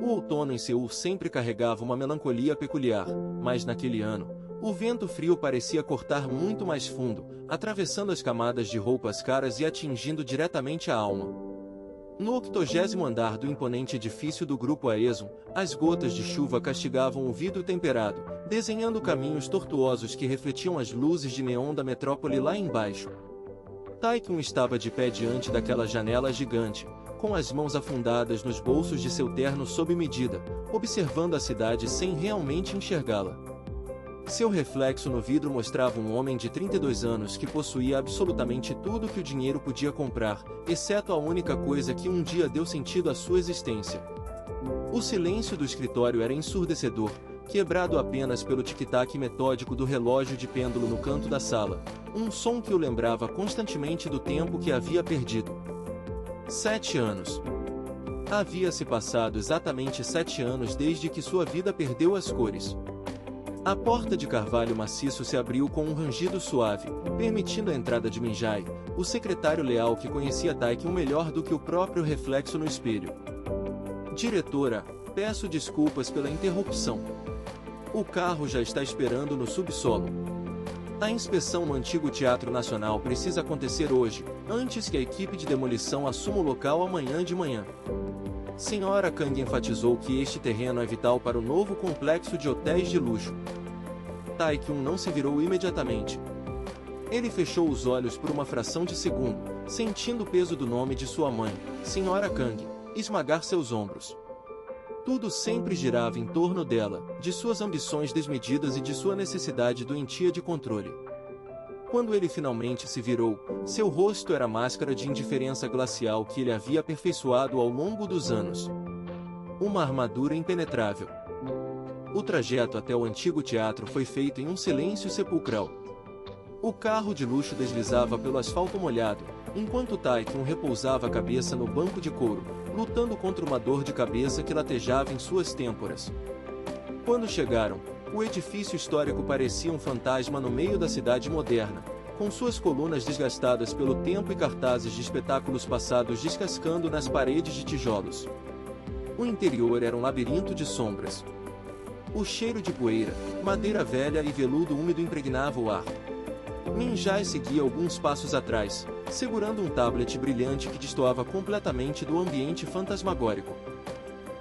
O outono em Seul sempre carregava uma melancolia peculiar, mas naquele ano, o vento frio parecia cortar muito mais fundo, atravessando as camadas de roupas caras e atingindo diretamente a alma. No 80º andar do imponente edifício do Grupo Aeson, as gotas de chuva castigavam o vidro temperado, desenhando caminhos tortuosos que refletiam as luzes de neon da metrópole lá embaixo. Tae-kyun estava de pé diante daquela janela gigante, com as mãos afundadas nos bolsos de seu terno sob medida, observando a cidade sem realmente enxergá-la. Seu reflexo no vidro mostrava um homem de 32 anos que possuía absolutamente tudo que o dinheiro podia comprar, exceto a única coisa que um dia deu sentido à sua existência. O silêncio do escritório era ensurdecedor, quebrado apenas pelo tic-tac metódico do relógio de pêndulo no canto da sala, um som que o lembrava constantemente do tempo que havia perdido. 7 anos. Havia-se passado exatamente 7 anos desde que sua vida perdeu as cores. A porta de carvalho maciço se abriu com um rangido suave, permitindo a entrada de Min-jae, o secretário leal que conhecia Tae-kyun melhor do que o próprio reflexo no espelho. Diretora, peço desculpas pela interrupção. O carro já está esperando no subsolo. A inspeção no antigo Teatro Nacional precisa acontecer hoje, antes que a equipe de demolição assuma o local amanhã de manhã. Senhora Kang enfatizou que este terreno é vital para o novo complexo de hotéis de luxo. Tae-kyun não se virou imediatamente. Ele fechou os olhos por uma fração de segundo, sentindo o peso do nome de sua mãe, Senhora Kang, esmagar seus ombros. Tudo sempre girava em torno dela, de suas ambições desmedidas e de sua necessidade doentia de controle. Quando ele finalmente se virou, seu rosto era a máscara de indiferença glacial que ele havia aperfeiçoado ao longo dos anos. Uma armadura impenetrável. O trajeto até o antigo teatro foi feito em um silêncio sepulcral. O carro de luxo deslizava pelo asfalto molhado, enquanto Tae-kyun repousava a cabeça no banco de couro, lutando contra uma dor de cabeça que latejava em suas têmporas. Quando chegaram, o edifício histórico parecia um fantasma no meio da cidade moderna, com suas colunas desgastadas pelo tempo e cartazes de espetáculos passados descascando nas paredes de tijolos. O interior era um labirinto de sombras. O cheiro de poeira, madeira velha e veludo úmido impregnava o ar. Min-jae seguia alguns passos atrás, segurando um tablet brilhante que destoava completamente do ambiente fantasmagórico.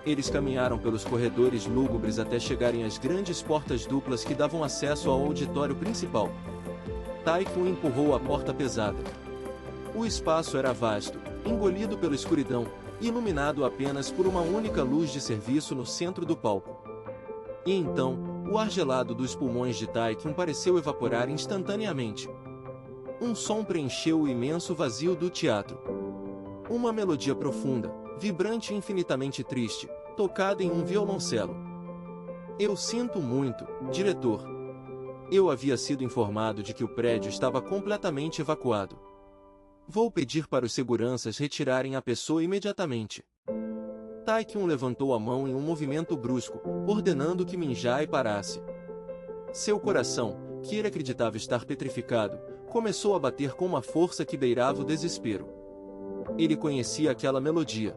Eles caminharam pelos corredores lúgubres até chegarem às grandes portas duplas que davam acesso ao auditório principal. Tae-kyun empurrou a porta pesada. O espaço era vasto, engolido pela escuridão, iluminado apenas por uma única luz de serviço no centro do palco. E então, o ar gelado dos pulmões de Tae-kyun pareceu evaporar instantaneamente. Um som preencheu o imenso vazio do teatro. Uma melodia profunda, vibrante e infinitamente triste, tocada em um violoncelo. Eu sinto muito, diretor. Eu havia sido informado de que o prédio estava completamente evacuado. Vou pedir para os seguranças retirarem a pessoa imediatamente. Tae-kyun levantou a mão em um movimento brusco, ordenando que Min-jae parasse. Seu coração, que ele acreditava estar petrificado, começou a bater com uma força que beirava o desespero. Ele conhecia aquela melodia.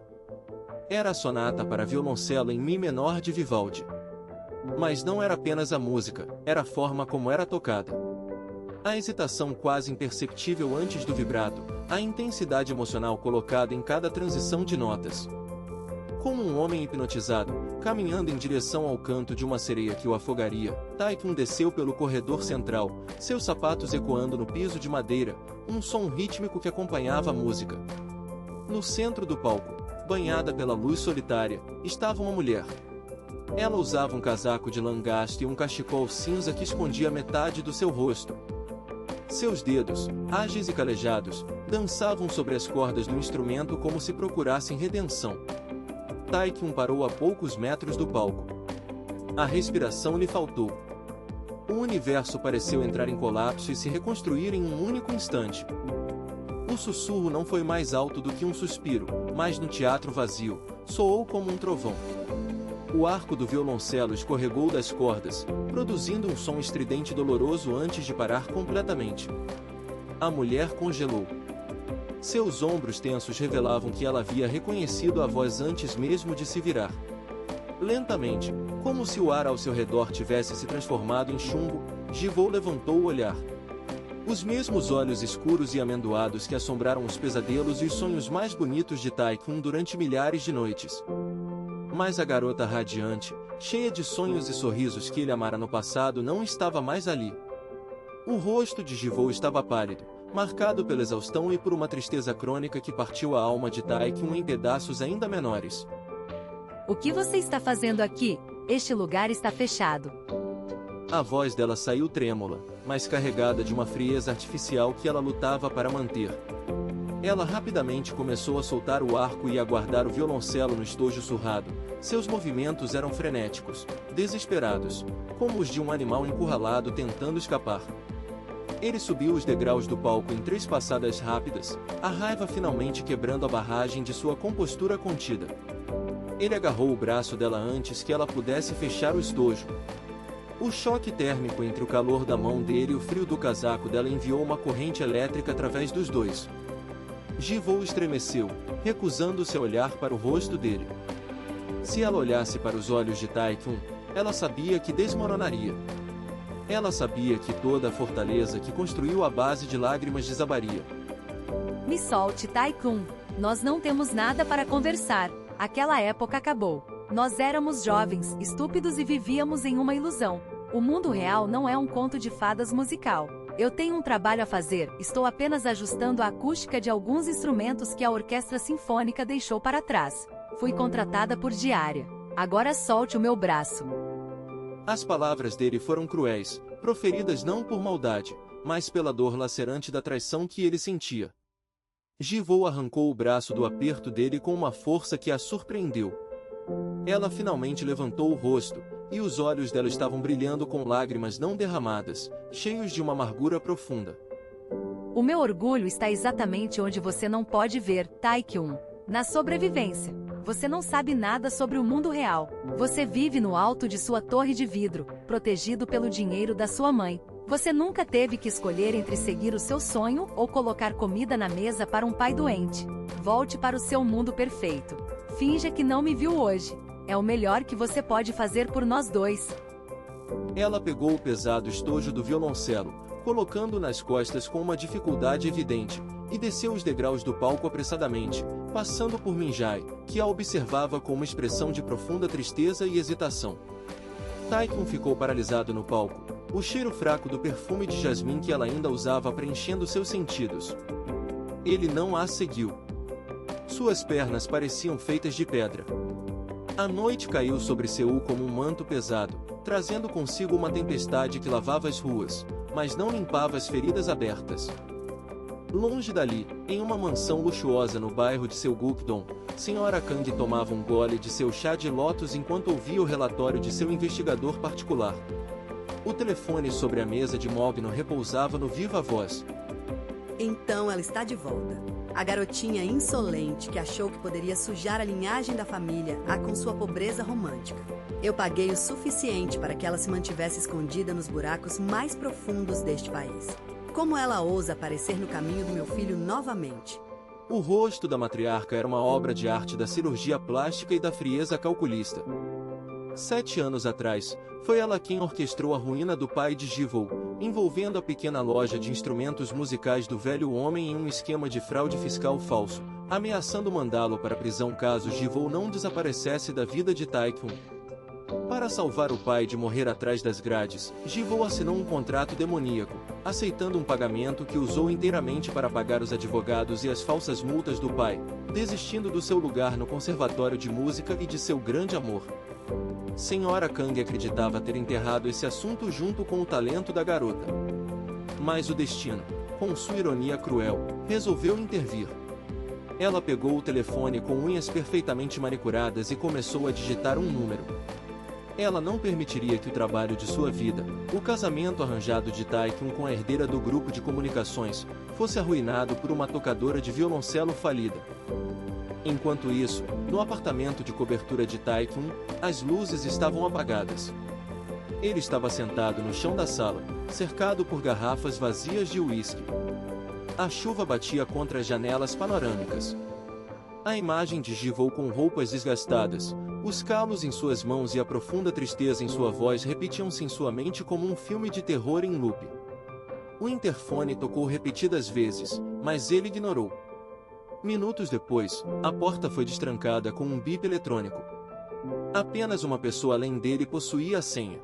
Era a sonata para violoncelo em Mi menor de Vivaldi. Mas não era apenas a música, era a forma como era tocada. A hesitação quase imperceptível antes do vibrato, a intensidade emocional colocada em cada transição de notas. Como um homem hipnotizado, caminhando em direção ao canto de uma sereia que o afogaria, Tae-kyun desceu pelo corredor central, seus sapatos ecoando no piso de madeira, um som rítmico que acompanhava a música. No centro do palco, banhada pela luz solitária, estava uma mulher. Ela usava um casaco de lã gasto e um cachecol cinza que escondia metade do seu rosto. Seus dedos, ágeis e calejados, dançavam sobre as cordas do instrumento como se procurassem redenção. Tae-kyun parou a poucos metros do palco. A respiração lhe faltou. O universo pareceu entrar em colapso e se reconstruir em um único instante. O sussurro não foi mais alto do que um suspiro, mas no teatro vazio, soou como um trovão. O arco do violoncelo escorregou das cordas, produzindo um som estridente doloroso antes de parar completamente. A mulher congelou. Seus ombros tensos revelavam que ela havia reconhecido a voz antes mesmo de se virar. Lentamente, como se o ar ao seu redor tivesse se transformado em chumbo, Jivou levantou o olhar. Os mesmos olhos escuros e amendoados que assombraram os pesadelos e os sonhos mais bonitos de Taekwon durante milhares de noites. Mas a garota radiante, cheia de sonhos e sorrisos que ele amara no passado, não estava mais ali. O rosto de Jivou estava pálido, marcado pela exaustão e por uma tristeza crônica que partiu a alma de Taekwon em pedaços ainda menores. O que você está fazendo aqui? Este lugar está fechado. A voz dela saiu trêmula, mas carregada de uma frieza artificial que ela lutava para manter. Ela rapidamente começou a soltar o arco e a guardar o violoncelo no estojo surrado. Seus movimentos eram frenéticos, desesperados, como os de um animal encurralado tentando escapar. Ele subiu os degraus do palco em 3 passadas rápidas, a raiva finalmente quebrando a barragem de sua compostura contida. Ele agarrou o braço dela antes que ela pudesse fechar o estojo. O choque térmico entre o calor da mão dele e o frio do casaco dela enviou uma corrente elétrica através dos dois. Jivou estremeceu, recusando-se a olhar para o rosto dele. Se ela olhasse para os olhos de Taekwon, ela sabia que desmoronaria. Ela sabia que toda a fortaleza que construiu à base de lágrimas desabaria. Me solte, Taekwon. Nós não temos nada para conversar. Aquela época acabou. Nós éramos jovens, estúpidos e vivíamos em uma ilusão. O mundo real não é um conto de fadas musical. Eu tenho um trabalho a fazer, estou apenas ajustando a acústica de alguns instrumentos que a orquestra sinfônica deixou para trás. Fui contratada por diária. Agora solte o meu braço. As palavras dele foram cruéis, proferidas não por maldade, mas pela dor lacerante da traição que ele sentia. Jivou arrancou o braço do aperto dele com uma força que a surpreendeu. Ela finalmente levantou o rosto, e os olhos dela estavam brilhando com lágrimas não derramadas, cheios de uma amargura profunda. O meu orgulho está exatamente onde você não pode ver, Taekwon. Na sobrevivência. Você não sabe nada sobre o mundo real. Você vive no alto de sua torre de vidro, protegido pelo dinheiro da sua mãe. Você nunca teve que escolher entre seguir o seu sonho ou colocar comida na mesa para um pai doente. Volte para o seu mundo perfeito. Finja que não me viu hoje. É o melhor que você pode fazer por nós dois. Ela pegou o pesado estojo do violoncelo, colocando-o nas costas com uma dificuldade evidente, e desceu os degraus do palco apressadamente, passando por Minjae, que a observava com uma expressão de profunda tristeza e hesitação. Taekwon ficou paralisado no palco, o cheiro fraco do perfume de jasmim que ela ainda usava preenchendo seus sentidos. Ele não a seguiu. Suas pernas pareciam feitas de pedra. A noite caiu sobre Seul como um manto pesado, trazendo consigo uma tempestade que lavava as ruas, mas não limpava as feridas abertas. Longe dali, em uma mansão luxuosa no bairro de Seogukdong, Sra. Kang tomava um gole de seu chá de lótus enquanto ouvia o relatório de seu investigador particular. O telefone sobre a mesa de Mogno repousava no viva voz. Então ela está de volta. A garotinha insolente que achou que poderia sujar a linhagem da família com sua pobreza romântica. Eu paguei o suficiente para que ela se mantivesse escondida nos buracos mais profundos deste país. Como ela ousa aparecer no caminho do meu filho novamente? O rosto da matriarca era uma obra de arte da cirurgia plástica e da frieza calculista. 7 anos atrás, foi ela quem orquestrou a ruína do pai de Jivou, envolvendo a pequena loja de instrumentos musicais do velho homem em um esquema de fraude fiscal falso, ameaçando mandá-lo para a prisão caso Jivou não desaparecesse da vida de Taekwon. Para salvar o pai de morrer atrás das grades, Jivou assinou um contrato demoníaco, aceitando um pagamento que usou inteiramente para pagar os advogados e as falsas multas do pai, desistindo do seu lugar no conservatório de música e de seu grande amor. Sra. Kang acreditava ter enterrado esse assunto junto com o talento da garota. Mas o destino, com sua ironia cruel, resolveu intervir. Ela pegou o telefone com unhas perfeitamente manicuradas e começou a digitar um número. Ela não permitiria que o trabalho de sua vida, o casamento arranjado de Taekwon com a herdeira do grupo de comunicações, fosse arruinado por uma tocadora de violoncelo falida. Enquanto isso, no apartamento de cobertura de Taekwon, as luzes estavam apagadas. Ele estava sentado no chão da sala, cercado por garrafas vazias de uísque. A chuva batia contra as janelas panorâmicas. A imagem de Jivou com roupas desgastadas, Os calos em suas mãos e a profunda tristeza em sua voz repetiam-se em sua mente como um filme de terror em loop. O interfone tocou repetidas vezes, mas ele ignorou. Minutos depois, a porta foi destrancada com um bip eletrônico. Apenas uma pessoa além dele possuía a senha.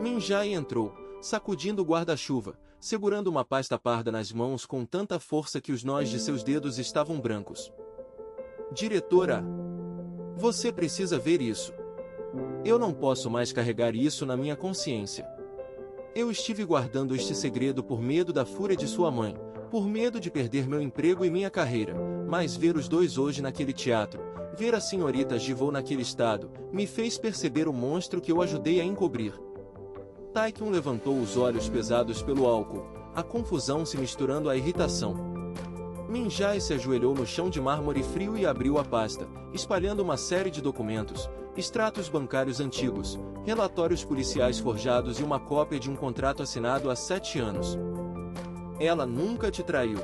Minjai entrou, sacudindo o guarda-chuva, segurando uma pasta parda nas mãos com tanta força que os nós de seus dedos estavam brancos. Diretora, você precisa ver isso. Eu não posso mais carregar isso na minha consciência. Eu estive guardando este segredo por medo da fúria de sua mãe, por medo de perder meu emprego e minha carreira, mas ver os dois hoje naquele teatro, ver a senhorita Jivou naquele estado, me fez perceber o monstro que eu ajudei a encobrir. Taekyun levantou os olhos pesados pelo álcool, a confusão se misturando à irritação. Minjai se ajoelhou no chão de mármore frio e abriu a pasta, espalhando uma série de documentos, extratos bancários antigos, relatórios policiais forjados e uma cópia de um contrato assinado há 7 anos. Ela nunca te traiu.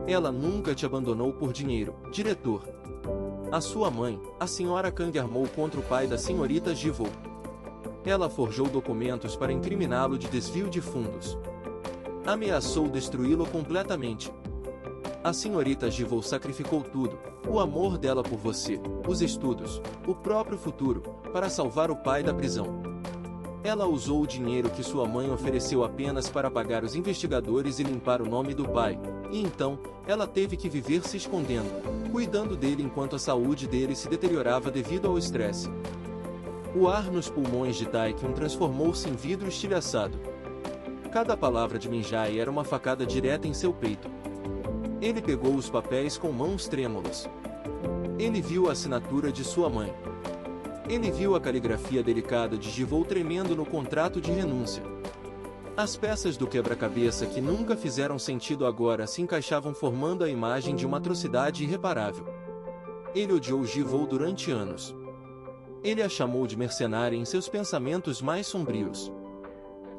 Ela nunca te abandonou por dinheiro, diretor. A sua mãe, a senhora Kang, armou contra o pai da senhorita Jivou. Ela forjou documentos para incriminá-lo de desvio de fundos. Ameaçou destruí-lo completamente. A senhorita Jivou sacrificou tudo, o amor dela por você, os estudos, o próprio futuro, para salvar o pai da prisão. Ela usou o dinheiro que sua mãe ofereceu apenas para pagar os investigadores e limpar o nome do pai, e então, ela teve que viver se escondendo, cuidando dele enquanto a saúde dele se deteriorava devido ao estresse. O ar nos pulmões de Taekyun transformou-se em vidro estilhaçado. Cada palavra de Minjai era uma facada direta em seu peito. Ele pegou os papéis com mãos trêmulas. Ele viu a assinatura de sua mãe. Ele viu a caligrafia delicada de Jivou tremendo no contrato de renúncia. As peças do quebra-cabeça que nunca fizeram sentido agora se encaixavam formando a imagem de uma atrocidade irreparável. Ele odiou Jivou durante anos. Ele a chamou de mercenária em seus pensamentos mais sombrios.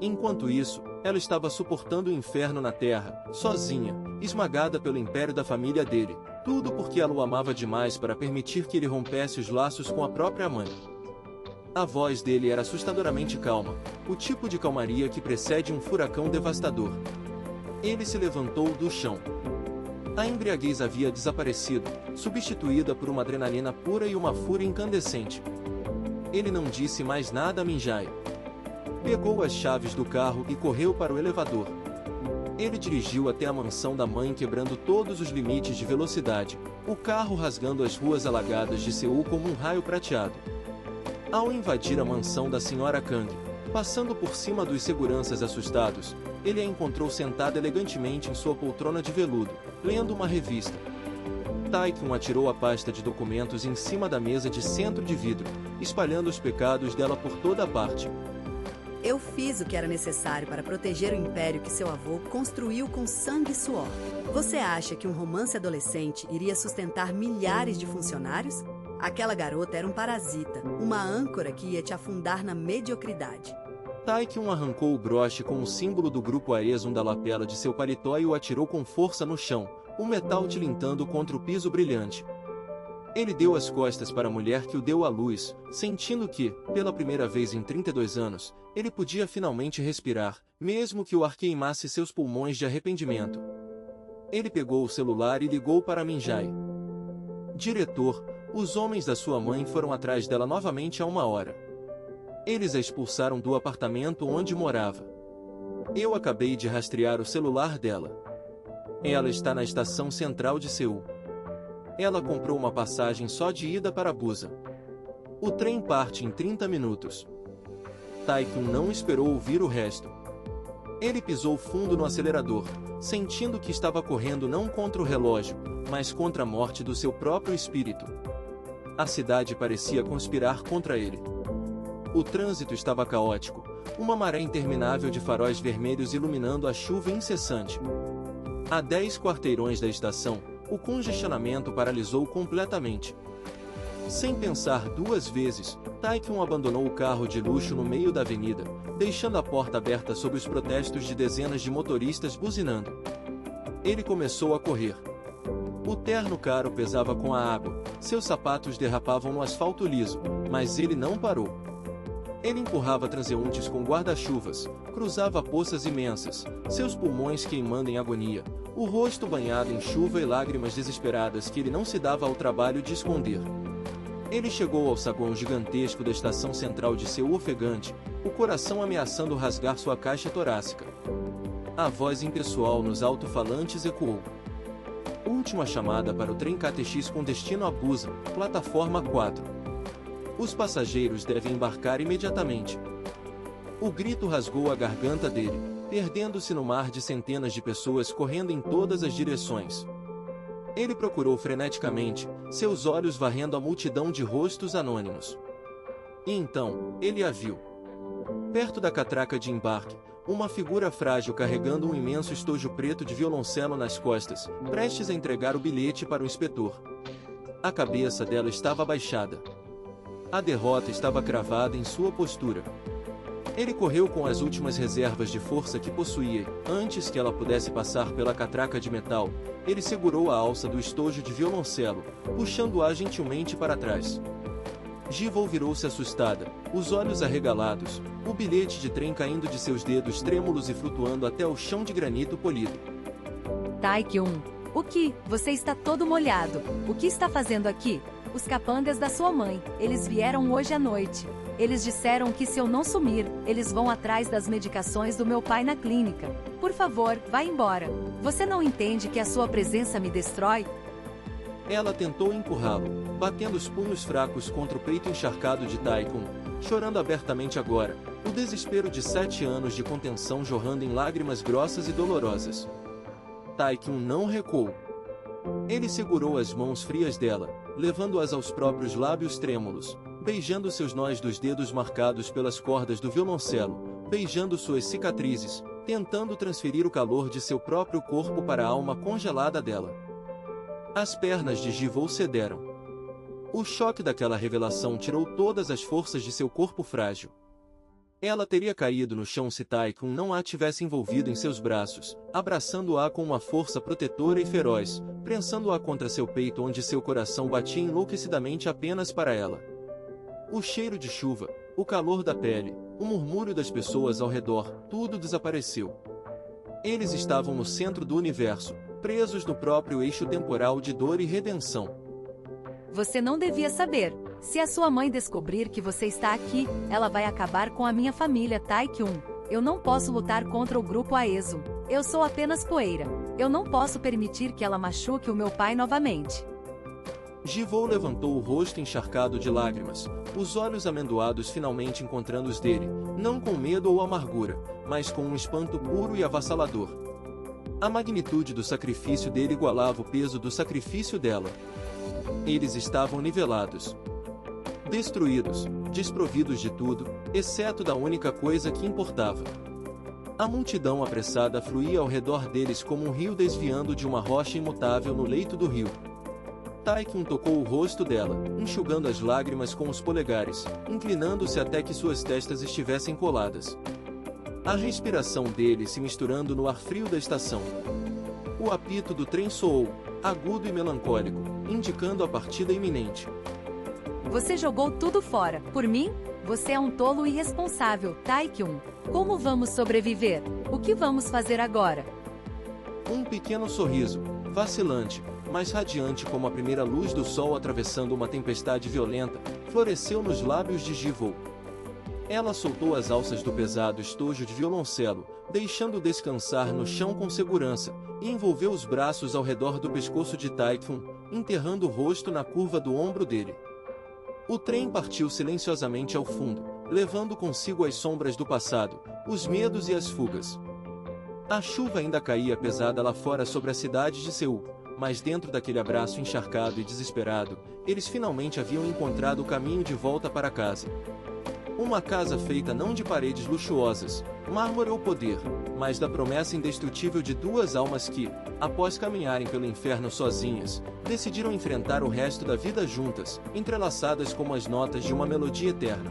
Enquanto isso, ela estava suportando o inferno na Terra, sozinha, esmagada pelo império da família dele, tudo porque ela o amava demais para permitir que ele rompesse os laços com a própria mãe. A voz dele era assustadoramente calma, o tipo de calmaria que precede um furacão devastador. Ele se levantou do chão. A embriaguez havia desaparecido, substituída por uma adrenalina pura e uma fúria incandescente. Ele não disse mais nada a Minjai. Pegou as chaves do carro e correu para o elevador. Ele dirigiu até a mansão da mãe quebrando todos os limites de velocidade, o carro rasgando as ruas alagadas de Seul como um raio prateado. Ao invadir a mansão da senhora Kang, passando por cima dos seguranças assustados, ele a encontrou sentada elegantemente em sua poltrona de veludo, lendo uma revista. Taekyun atirou a pasta de documentos em cima da mesa de centro de vidro, espalhando os pecados dela por toda a parte. Eu fiz o que era necessário para proteger o império que seu avô construiu com sangue e suor. Você acha que um romance adolescente iria sustentar milhares de funcionários? Aquela garota era um parasita, uma âncora que ia te afundar na mediocridade. Taekyun arrancou o broche com o símbolo do grupo Aesum da lapela de seu paletó e o atirou com força no chão, o metal tilintando contra o piso brilhante. Ele deu as costas para a mulher que o deu à luz, sentindo que, pela primeira vez em 32 anos, ele podia finalmente respirar, mesmo que o ar queimasse seus pulmões de arrependimento. Ele pegou o celular e ligou para Minjai. Diretor, os homens da sua mãe foram atrás dela novamente há 1 hora. Eles a expulsaram do apartamento onde morava. Eu acabei de rastrear o celular dela. Ela está na estação central de Seul. Ela comprou uma passagem só de ida para Busan. O trem parte em 30 minutos. Taekyun não esperou ouvir o resto. Ele pisou fundo no acelerador, sentindo que estava correndo não contra o relógio, mas contra a morte do seu próprio espírito. A cidade parecia conspirar contra ele. O trânsito estava caótico, uma maré interminável de faróis vermelhos iluminando a chuva incessante. A 10 quarteirões da estação, o congestionamento paralisou completamente. Sem pensar 2 vezes, Taekyun abandonou o carro de luxo no meio da avenida, deixando a porta aberta sob os protestos de dezenas de motoristas buzinando. Ele começou a correr. O terno caro pesava com a água, seus sapatos derrapavam no asfalto liso, mas ele não parou. Ele empurrava transeuntes com guarda-chuvas, cruzava poças imensas, seus pulmões queimando em agonia, o rosto banhado em chuva e lágrimas desesperadas que ele não se dava ao trabalho de esconder. Ele chegou ao saguão gigantesco da estação central de Seul ofegante, o coração ameaçando rasgar sua caixa torácica. A voz impessoal nos alto-falantes ecoou. Última chamada para o trem KTX com destino a Busan, plataforma 4. Os passageiros devem embarcar imediatamente. O grito rasgou a garganta dele, perdendo-se no mar de centenas de pessoas correndo em todas as direções. Ele procurou freneticamente, seus olhos varrendo a multidão de rostos anônimos. E então, ele a viu. Perto da catraca de embarque, uma figura frágil carregando um imenso estojo preto de violoncelo nas costas, prestes a entregar o bilhete para o inspetor. A cabeça dela estava abaixada. A derrota estava cravada em sua postura. Ele correu com as últimas reservas de força que possuía e, antes que ela pudesse passar pela catraca de metal, ele segurou a alça do estojo de violoncelo, puxando-a gentilmente para trás. Ji-woo virou-se assustada, os olhos arregalados, o bilhete de trem caindo de seus dedos trêmulos e flutuando até o chão de granito polido. Tae-kyun, o que? Você está todo molhado. O que está fazendo aqui? Os capangas da sua mãe, eles vieram hoje à noite. Eles disseram que se eu não sumir, eles vão atrás das medicações do meu pai na clínica. Por favor, vá embora. Você não entende que a sua presença me destrói? Ela tentou empurrá-lo, batendo os punhos fracos contra o peito encharcado de Tae-kyun, chorando abertamente agora, o desespero de 7 anos de contenção jorrando em lágrimas grossas e dolorosas. Tae-kyun não recuou. Ele segurou as mãos frias dela, levando-as aos próprios lábios trêmulos, beijando seus nós dos dedos marcados pelas cordas do violoncelo, beijando suas cicatrizes, tentando transferir o calor de seu próprio corpo para a alma congelada dela. As pernas de Ji-woo cederam. O choque daquela revelação tirou todas as forças de seu corpo frágil. Ela teria caído no chão se Tae-kyun não a tivesse envolvido em seus braços, abraçando-a com uma força protetora e feroz, prensando-a contra seu peito onde seu coração batia enlouquecidamente apenas para ela. O cheiro de chuva, o calor da pele, o murmúrio das pessoas ao redor, tudo desapareceu. Eles estavam no centro do universo, presos no próprio eixo temporal de dor e redenção. Você não devia saber. Se a sua mãe descobrir que você está aqui, ela vai acabar com a minha família, Tae-kyun. Eu não posso lutar contra o grupo Aesum. Eu sou apenas poeira. Eu não posso permitir que ela machuque o meu pai novamente. Ji-woo levantou o rosto encharcado de lágrimas, os olhos amendoados finalmente encontrando os dele, não com medo ou amargura, mas com um espanto puro e avassalador. A magnitude do sacrifício dele igualava o peso do sacrifício dela. Eles estavam nivelados. Destruídos, desprovidos de tudo, exceto da única coisa que importava. A multidão apressada fluía ao redor deles como um rio desviando de uma rocha imutável no leito do rio. Tae-kyun tocou o rosto dela, enxugando as lágrimas com os polegares, inclinando-se até que suas testas estivessem coladas. A respiração dele se misturando no ar frio da estação. O apito do trem soou, agudo e melancólico, indicando a partida iminente. Você jogou tudo fora. Por mim? Você é um tolo irresponsável, Tae-kyun. Como vamos sobreviver? O que vamos fazer agora? Um pequeno sorriso, vacilante, mas radiante como a primeira luz do sol atravessando uma tempestade violenta, floresceu nos lábios de Ji-woo. Ela soltou as alças do pesado estojo de violoncelo, deixando-o descansar no chão com segurança, e envolveu os braços ao redor do pescoço de Tae-kyun, enterrando o rosto na curva do ombro dele. O trem partiu silenciosamente ao fundo, levando consigo as sombras do passado, os medos e as fugas. A chuva ainda caía pesada lá fora sobre a cidade de Seul, mas dentro daquele abraço encharcado e desesperado, eles finalmente haviam encontrado o caminho de volta para casa. Uma casa feita não de paredes luxuosas, mármore ou poder, mas da promessa indestrutível de duas almas que, após caminharem pelo inferno sozinhas, decidiram enfrentar o resto da vida juntas, entrelaçadas como as notas de uma melodia eterna.